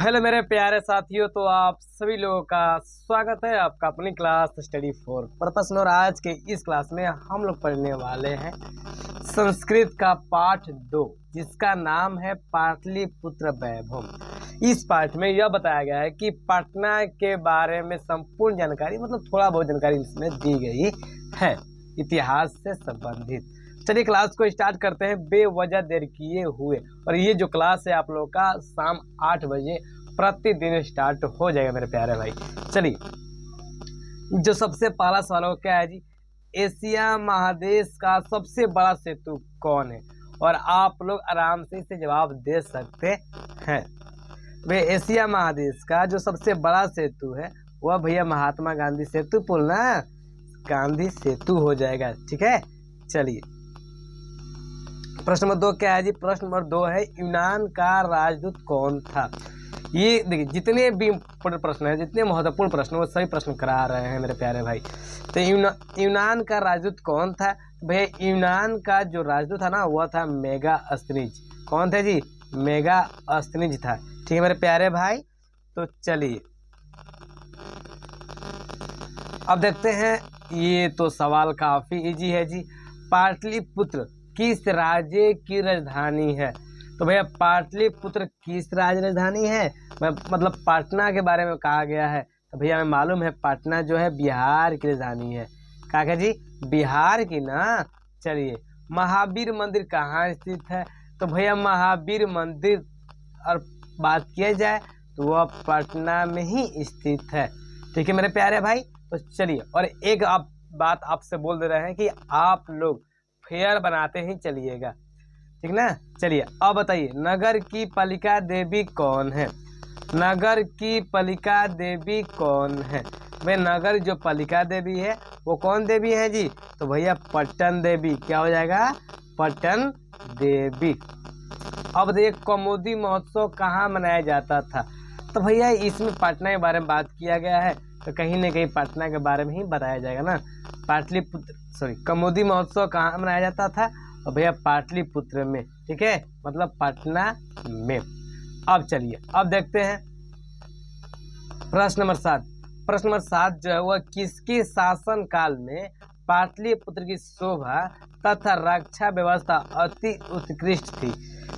Hello मेरे प्यारे साथियों, तो आप सभी लोगों का स्वागत है आपका अपनी क्लास स्टडी फॉर पर्पस में। और आज के इस क्लास में हम लोग पढ़ने वाले हैं संस्कृत का पाठ 2, जिसका नाम है पाटलिपुत्र वैभव। इस पाठ में यह बताया गया है कि पटना के बारे में संपूर्ण जानकारी, मतलब थोड़ा बहुत जानकारी इसमें दी गई है इतिहास से संबंधित। चलिए क्लास को स्टार्ट करते हैं बेवजह देर किए हुए। और ये जो क्लास है आप लोगों का शाम 8 बजे प्रतिदिन स्टार्ट हो जाएगा मेरे प्यारे भाई। चलिए, जो सबसे पहला सवाल हो क्या है जी, एशिया महादेश का सबसे बड़ा सेतु कौन है? और आप लोग आराम से इसे जवाब दे सकते हैं। वे एशिया महादेश का जो सबसे बड़ा सेतु है वह भैया महात्मा गांधी सेतु, पुल ना गांधी सेतु हो जाएगा। ठीक है, चलिए प्रश्न नंबर 2 क्या है जी? प्रश्न नंबर 2 है यूनान का राजदूत कौन था? ये देखिए, जितने भी इम्पोर्टेंट प्रश्न है, जितने महत्वपूर्ण प्रश्न वो सभी प्रश्न करा रहे हैं मेरे प्यारे भाई। तो यूनान का राजदूत कौन था? भैया यूनान का जो राजदूत था ना वह था मेगास्थनीज। कौन थे जी? मेगास्थनीज था। ठीक है मेरे प्यारे भाई, तो चलिए अब देखते हैं। ये तो सवाल काफी इजी है जी। पाटलिपुत्र किस राज्य की राजधानी है? तो भैया पाटलिपुत्र किस राज्य राजधानी है? मतलब पटना के बारे में कहा गया है, तो भैया हमें मालूम है पटना जो है बिहार की राजधानी है। कहा गया जी बिहार की ना। चलिए, महावीर मंदिर कहाँ स्थित है? तो भैया महावीर मंदिर और बात किया जाए तो वह पटना में ही स्थित है। ठीक है मेरे प्यारे भाई, तो चलिए और एक आप बात आपसे बोल दे रहे हैं कि आप लोग फेयर बनाते ही चलिएगा, ठीक ना। चलिए अब बताइए, नगर की पालिका देवी कौन है? नगर की पालिका देवी कौन है? भाई नगर जो पालिका देवी है वो कौन देवी है जी? तो भैया पट्टन देवी। क्या हो जाएगा? पट्टन देवी। अब बताइए, कौमुदी महोत्सव कहाँ मनाया जाता था? तो भैया इसमें पटना के बारे में बात किया गया है, तो कहीं ना कहीं पटना के बारे में ही बताया जाएगा ना। कौमुदी महोत्सव कहाँ मनाया जाता था? और भैया पाटलिपुत्र में। ठीक है, मतलब पटना में। अब चलिए अब देखते हैं प्रश्न नंबर 7। प्रश्न नंबर 7 जो है वह किसके शासन काल में पाटलिपुत्र की शोभा तथा रक्षा व्यवस्था अति उत्कृष्ट थी?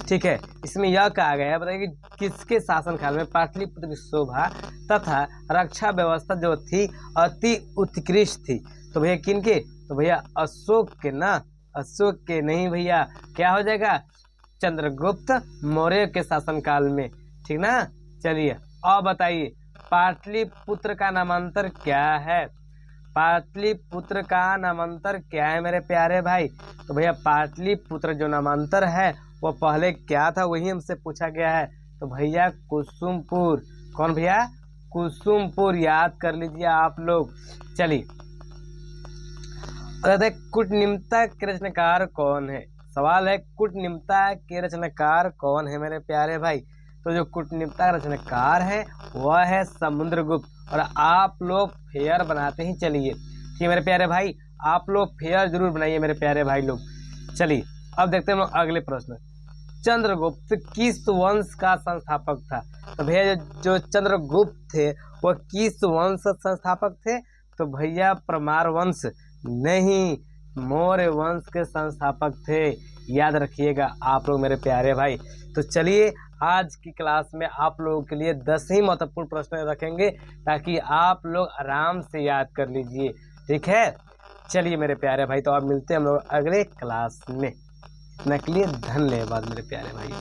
ठीक है, इसमें यह कहा गया है, बताइए कि किसके शासन काल में पाटलिपुत्र की शोभा तथा रक्षा व्यवस्था जो थी अति उत्कृष्ट थी? तो भैया किनके? तो भैया अशोक के ना। अशोक के नहीं भैया, क्या हो जाएगा? चंद्रगुप्त मौर्य के शासनकाल में। ठीक ना। चलिए अब बताइए, पाटलिपुत्र का नामांतर क्या है? पाटलिपुत्र का नामांतर क्या है मेरे प्यारे भाई? तो भैया पाटलिपुत्र जो नामांतर है वो पहले क्या था, वही हमसे पूछा गया है। तो भैया कुसुमपुर। कौन भैया? कुसुमपुर। याद कर लीजिए आप लोग। चलिए कूटनिम्नता के रचनाकार कौन है? सवाल है कूटनिम्नता के रचनाकार कौन है मेरे प्यारे भाई? तो जो कूटनिम्नता का रचनाकार है वह है समुद्रगुप्त। और आप लोग फेयर बनाते ही चलिए। ठीक है मेरे प्यारे भाई, आप लोग फेयर जरूर बनाइए मेरे प्यारे भाई लोग। चलिए अब देखते हैं अगले प्रश्न। चंद्रगुप्त किस वंश का संस्थापक था? तो भैया जो चंद्रगुप्त थे वह किस वंश संस्थापक थे? तो भैया परमार वंश नहीं, मौर्य वंश के संस्थापक थे। याद रखिएगा आप लोग मेरे प्यारे भाई। तो चलिए आज की क्लास में आप लोगों के लिए 10 ही महत्वपूर्ण प्रश्न रखेंगे ताकि आप लोग आराम से याद कर लीजिए। ठीक है, चलिए मेरे प्यारे भाई, तो आप मिलते हैं हम लोग अगले क्लास में। इतना के लिए धन्यवाद मेरे प्यारे भाई।